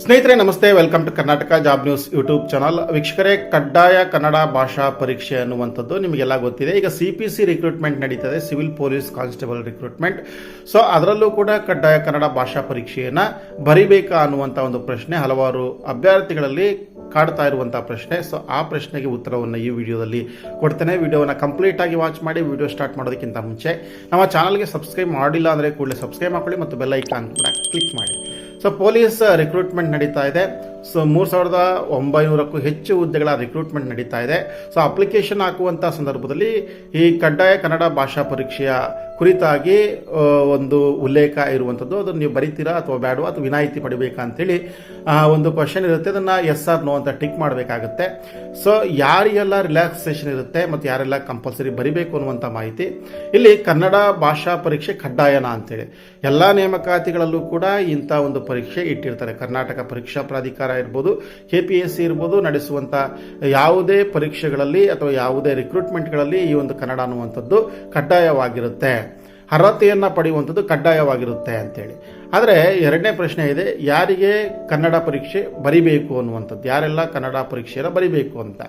ಸ್ನೇಹಿತರೆ ನಮಸ್ತೆ, welcome to Karnataka job news YouTube channel. ವೀಕ್ಷಕರೇ, ಕಡ್ಡಾಯ ಕನ್ನಡ ಭಾಷಾ ಪರೀಕ್ಷೆ ಅನ್ನುವಂಥದ್ದು ನಿಮಗೆಲ್ಲ ಗೊತ್ತಿದೆ. ಈಗ CPC ರಿಕ್ರೂಟ್ಮೆಂಟ್ ನಡೀತದೆ, civil police constable recruitment. So ಅದರಲ್ಲೂ ಕೂಡ ಕಡ್ಡಾಯ ಕನ್ನಡ ಭಾಷಾ ಪರೀಕ್ಷೆಯನ್ನು ಬರಿಬೇಕಾ ಅನ್ನುವಂಥ ಒಂದು ಪ್ರಶ್ನೆ ಹಲವಾರು ಅಭ್ಯರ್ಥಿಗಳಲ್ಲಿ ಕಾಡ್ತಾ ಇರುವಂತಹ ಪ್ರಶ್ನೆ. ಸೊ ಆ ಪ್ರಶ್ನೆಗೆ ಉತ್ತರವನ್ನು ಈ ವಿಡಿಯೋದಲ್ಲಿ ಕೊಡ್ತೇನೆ. ವಿಡಿಯೋವನ್ನು ಕಂಪ್ಲೀಟ್ ಆಗಿ ವಾಚ್ ಮಾಡಿ. ವಿಡಿಯೋ ಸ್ಟಾರ್ಟ್ ಮಾಡೋದಕ್ಕಿಂತ ಮುಂಚೆ ನಮ್ಮ ಚಾನಲ್ಗೆ ಸಬ್ಸ್ಕ್ರೈಬ್ ಮಾಡಿಲ್ಲ ಅಂದರೆ ಕೂಡಲೇ ಸಬ್ಸ್ಕ್ರೈಬ್ ಮಾಡ್ಕೊಳ್ಳಿ ಮತ್ತು ಬೆಲ್ ಐಕಾನ್ ಕೂಡ ಕ್ಲಿಕ್ ಮಾಡಿ. ಸೊ ಪೊಲೀಸ್ ರಿಕ್ರೂಟ್ಮೆಂಟ್ ನಡೀತಾ ಇದೆ. ಸೊ 3900ಕ್ಕೂ ಹೆಚ್ಚು ಹುದ್ದೆಗಳ ರಿಕ್ರೂಟ್ಮೆಂಟ್ ನಡೀತಾ ಇದೆ. ಸೊ ಅಪ್ಲಿಕೇಶನ್ ಹಾಕುವಂಥ ಸಂದರ್ಭದಲ್ಲಿ ಈ ಕಡ್ಡಾಯ ಕನ್ನಡ ಭಾಷಾ ಪರೀಕ್ಷೆಯ ಕುರಿತಾಗಿ ಒಂದು ಉಲ್ಲೇಖ ಇರುವಂಥದ್ದು. ಅದನ್ನು ನೀವು ಬರೀತೀರಾ ಅಥವಾ ಬೇಡವಾ ಅಥವಾ ವಿನಾಯಿತಿ ಪಡಿಬೇಕಾ ಅಂತೇಳಿ ಒಂದು ಕ್ವಶನ್ ಇರುತ್ತೆ. ಅದನ್ನು ಎಸ್ ಆರ್ ನೋ ಅಂತ ಟಿಕ್ ಮಾಡಬೇಕಾಗುತ್ತೆ. ಸೊ ಯಾರಿಗೆಲ್ಲ ರಿಲ್ಯಾಕ್ಸೇಷನ್ ಇರುತ್ತೆ ಮತ್ತು ಯಾರೆಲ್ಲ ಕಂಪಲ್ಸರಿ ಬರಿಬೇಕು ಅನ್ನುವಂಥ ಮಾಹಿತಿ. ಇಲ್ಲಿ ಕನ್ನಡ ಭಾಷಾ ಪರೀಕ್ಷೆ ಕಡ್ಡಾಯನ ಅಂತೇಳಿ ಎಲ್ಲ ನೇಮಕಾತಿಗಳಲ್ಲೂ ಕೂಡ ಇಂಥ ಒಂದು ಪರೀಕ್ಷೆ ಇಟ್ಟಿರ್ತಾರೆ. ಕರ್ನಾಟಕ ಪರೀಕ್ಷಾ ಪ್ರಾಧಿಕಾರ ಇರ್ಬೋದು, KPSC ಇರ್ಬೋದು, ನಡೆಸುವಂಥ ಯಾವುದೇ ಪರೀಕ್ಷೆಗಳಲ್ಲಿ ಅಥವಾ ಯಾವುದೇ ರಿಕ್ರೂಟ್ಮೆಂಟ್ಗಳಲ್ಲಿ ಈ ಒಂದು ಕನ್ನಡ ಅನ್ನುವಂಥದ್ದು ಕಡ್ಡಾಯವಾಗಿರುತ್ತೆ. ಅರ್ಹತೆಯನ್ನು ಪಡೆಯುವಂಥದ್ದು ಕಡ್ಡಾಯವಾಗಿರುತ್ತೆ ಅಂತೇಳಿ. ಆದರೆ ಎರಡನೇ ಪ್ರಶ್ನೆ ಇದೆ, ಯಾರಿಗೆ ಕನ್ನಡ ಪರೀಕ್ಷೆ ಬರಿಬೇಕು ಅನ್ನುವಂಥದ್ದು, ಯಾರೆಲ್ಲ ಕನ್ನಡ ಪರೀಕ್ಷೆಯನ್ನು ಬರಿಬೇಕು ಅಂತ.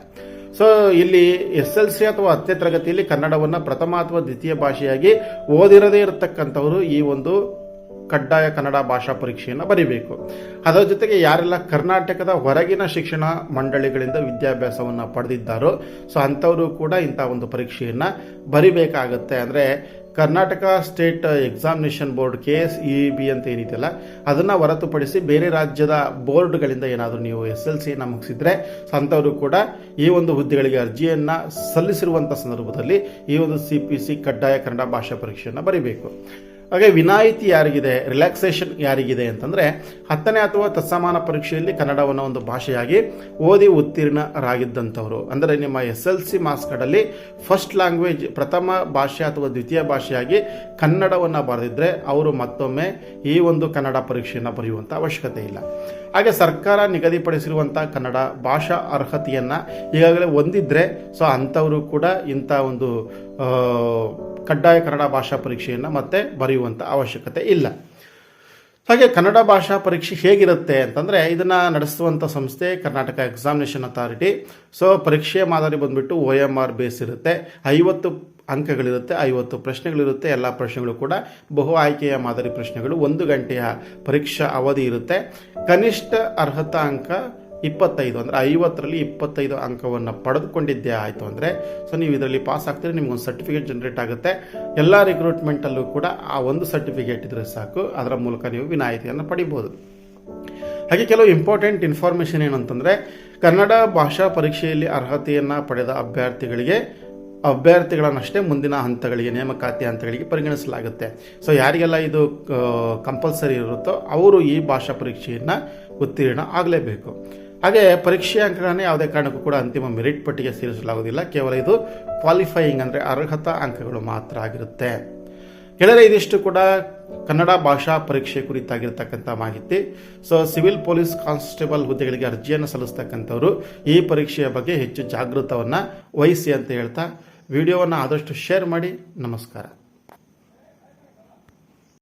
ಸೊ ಇಲ್ಲಿ SLC ಅಥವಾ 10ನೇ ತರಗತಿಯಲ್ಲಿ ಕನ್ನಡವನ್ನು ಪ್ರಥಮ ಅಥವಾ ದ್ವಿತೀಯ ಭಾಷೆಯಾಗಿ ಓದಿರದೇ ಇರತಕ್ಕಂಥವರು ಈ ಒಂದು ಕಡ್ಡಾಯ ಕನ್ನಡ ಭಾಷಾ ಪರೀಕ್ಷೆಯನ್ನು ಬರೀಬೇಕು. ಅದರ ಜೊತೆಗೆ ಯಾರೆಲ್ಲ ಕರ್ನಾಟಕದ ಹೊರಗಿನ ಶಿಕ್ಷಣ ಮಂಡಳಿಗಳಿಂದ ವಿದ್ಯಾಭ್ಯಾಸವನ್ನು ಪಡೆದಿದ್ದಾರೋ ಸೊ ಅಂಥವರು ಕೂಡ ಇಂಥ ಒಂದು ಪರೀಕ್ಷೆಯನ್ನು ಬರಿಬೇಕಾಗತ್ತೆ. ಅಂದರೆ Karnataka state examination board KSEB ಅಂತ ಏನಿದೆಯಲ್ಲ ಅದನ್ನು ಹೊರತುಪಡಿಸಿ ಬೇರೆ ರಾಜ್ಯದ ಬೋರ್ಡ್ಗಳಿಂದ ಏನಾದರೂ ನೀವು SLCಯನ್ನು ಮುಗಿಸಿದ್ರೆ ಅಂಥವರು ಕೂಡ ಈ ಒಂದು ಹುದ್ದೆಗಳಿಗೆ ಅರ್ಜಿಯನ್ನು ಸಲ್ಲಿಸಿರುವಂಥ ಸಂದರ್ಭದಲ್ಲಿ ಈ ಒಂದು CPC ಕಡ್ಡಾಯ ಕನ್ನಡ ಭಾಷಾ ಪರೀಕ್ಷೆಯನ್ನು ಬರೀಬೇಕು. ಹಾಗೆ ವಿನಾಯಿತಿ ಯಾರಿಗಿದೆ, ರಿಲ್ಯಾಕ್ಸೇಷನ್ ಯಾರಿಗಿದೆ ಅಂತಂದರೆ 10ನೇ ಅಥವಾ ತತ್ಸಮಾನ ಪರೀಕ್ಷೆಯಲ್ಲಿ ಕನ್ನಡವನ್ನು ಒಂದು ಭಾಷೆಯಾಗಿ ಓದಿ ಉತ್ತೀರ್ಣರಾಗಿದ್ದಂಥವರು. ಅಂದರೆ ನಿಮ್ಮ SLC ಮಾರ್ಕ್ಸ್ ಕಾರ್ಡಲ್ಲಿ ಫಸ್ಟ್ ಲ್ಯಾಂಗ್ವೇಜ್ ಪ್ರಥಮ ಭಾಷೆ ಅಥವಾ ದ್ವಿತೀಯ ಭಾಷೆಯಾಗಿ ಕನ್ನಡವನ್ನು ಬರೆದಿದ್ದರೆ ಅವರು ಮತ್ತೊಮ್ಮೆ ಈ ಒಂದು ಕನ್ನಡ ಪರೀಕ್ಷೆಯನ್ನು ಬರೆಯುವಂಥ ಅವಶ್ಯಕತೆ ಇಲ್ಲ. ಹಾಗೆ ಸರ್ಕಾರ ನಿಗದಿಪಡಿಸಿರುವಂಥ ಕನ್ನಡ ಭಾಷಾ ಅರ್ಹತೆಯನ್ನು ಈಗಾಗಲೇ ಹೊಂದಿದ್ರೆ ಸೊ ಅಂಥವರು ಕೂಡ ಇಂಥ ಒಂದು ಕಡ್ಡಾಯ ಕನ್ನಡ ಭಾಷಾ ಪರೀಕ್ಷೆಯನ್ನು ಮತ್ತೆ ಬರೆಯುವಂಥ ಅವಶ್ಯಕತೆ ಇಲ್ಲ. ಹಾಗೆ ಕನ್ನಡ ಭಾಷಾ ಪರೀಕ್ಷೆ ಹೇಗಿರುತ್ತೆ ಅಂತಂದರೆ ಇದನ್ನು ನಡೆಸುವಂಥ ಸಂಸ್ಥೆ ಕರ್ನಾಟಕ ಎಕ್ಸಾಮಿನೇಷನ್ ಅಥಾರಿಟಿ. ಸೊ ಪರೀಕ್ಷೆಯ ಮಾದರಿ ಬಂದುಬಿಟ್ಟು OMR ಬೇಸ್ ಇರುತ್ತೆ. 50 ಅಂಕಗಳಿರುತ್ತೆ, 50 ಪ್ರಶ್ನೆಗಳಿರುತ್ತೆ. ಎಲ್ಲ ಪ್ರಶ್ನೆಗಳು ಕೂಡ ಬಹು ಆಯ್ಕೆಯ ಮಾದರಿ ಪ್ರಶ್ನೆಗಳು. 1 ಗಂಟೆಯ ಪರೀಕ್ಷಾ ಅವಧಿ ಇರುತ್ತೆ. ಕನಿಷ್ಠ ಅರ್ಹತಾ ಅಂಕ 25, ಅಂದರೆ 50ರಲ್ಲಿ 25 ಅಂಕವನ್ನು ಪಡೆದುಕೊಂಡಿದ್ದೇ ಆಯಿತು ಅಂದರೆ ಸೊ ನೀವು ಇದರಲ್ಲಿ ಪಾಸ್ ಆಗ್ತೀರಿ, ನಿಮ್ಗೊಂದು ಸರ್ಟಿಫಿಕೇಟ್ ಜನರೇಟ್ ಆಗುತ್ತೆ. ಎಲ್ಲ ರಿಕ್ರೂಟ್ಮೆಂಟಲ್ಲೂ ಕೂಡ ಆ ಒಂದು ಸರ್ಟಿಫಿಕೇಟ್ ಇದ್ದರೆ ಸಾಕು, ಅದರ ಮೂಲಕ ನೀವು ವಿನಾಯಿತಿಯನ್ನು ಪಡಿಬೋದು. ಹಾಗೆ ಕೆಲವು ಇಂಪಾರ್ಟೆಂಟ್ ಇನ್ಫಾರ್ಮೇಷನ್ ಏನಂತಂದರೆ ಕನ್ನಡ ಭಾಷಾ ಪರೀಕ್ಷೆಯಲ್ಲಿ ಅರ್ಹತೆಯನ್ನು ಪಡೆದ ಅಭ್ಯರ್ಥಿಗಳನ್ನಷ್ಟೇ ಮುಂದಿನ ಹಂತಗಳಿಗೆ, ನೇಮಕಾತಿ ಹಂತಗಳಿಗೆ ಪರಿಗಣಿಸಲಾಗುತ್ತೆ. ಸೊ ಯಾರಿಗೆಲ್ಲ ಇದು ಕಂಪಲ್ಸರಿ ಇರುತ್ತೋ ಅವರು ಈ ಭಾಷಾ ಪರೀಕ್ಷೆಯನ್ನು ಉತ್ತೀರ್ಣ ಆಗಲೇಬೇಕು. ಹಾಗೆ ಪರೀಕ್ಷೆಯ ಅಂಕಗಳನ್ನು ಯಾವುದೇ ಕಾರಣಕ್ಕೂ ಕೂಡ ಅಂತಿಮ ಮೆರಿಟ್ ಪಟ್ಟಿಗೆ ಸೇರಿಸಲಾಗುವುದಿಲ್ಲ. ಕೇವಲ ಇದು ಕ್ವಾಲಿಫೈಯಿಂಗ್ ಅಂದರೆ ಅರ್ಹತಾ ಅಂಕಗಳು ಮಾತ್ರ ಆಗಿರುತ್ತೆ. ಗೆಳೆಯರೆ, ಇದಿಷ್ಟು ಕೂಡ ಕನ್ನಡ ಭಾಷಾ ಪರೀಕ್ಷೆ ಕುರಿತಾಗಿರ್ತಕ್ಕಂಥ ಮಾಹಿತಿ. ಸೊ ಸಿವಿಲ್ ಪೊಲೀಸ್ ಕಾನ್ಸ್ಟೇಬಲ್ ಹುದ್ದೆಗಳಿಗೆ ಅರ್ಜಿಯನ್ನು ಸಲ್ಲಿಸ್ತಕ್ಕಂಥವ್ರು ಈ ಪರೀಕ್ಷೆಯ ಬಗ್ಗೆ ಹೆಚ್ಚು ಜಾಗೃತವನ್ನು ವಹಿಸಿ ಅಂತ ಹೇಳ್ತಾ ವಿಡಿಯೋವನ್ನು ಆದಷ್ಟು ಶೇರ್ ಮಾಡಿ. ನಮಸ್ಕಾರ.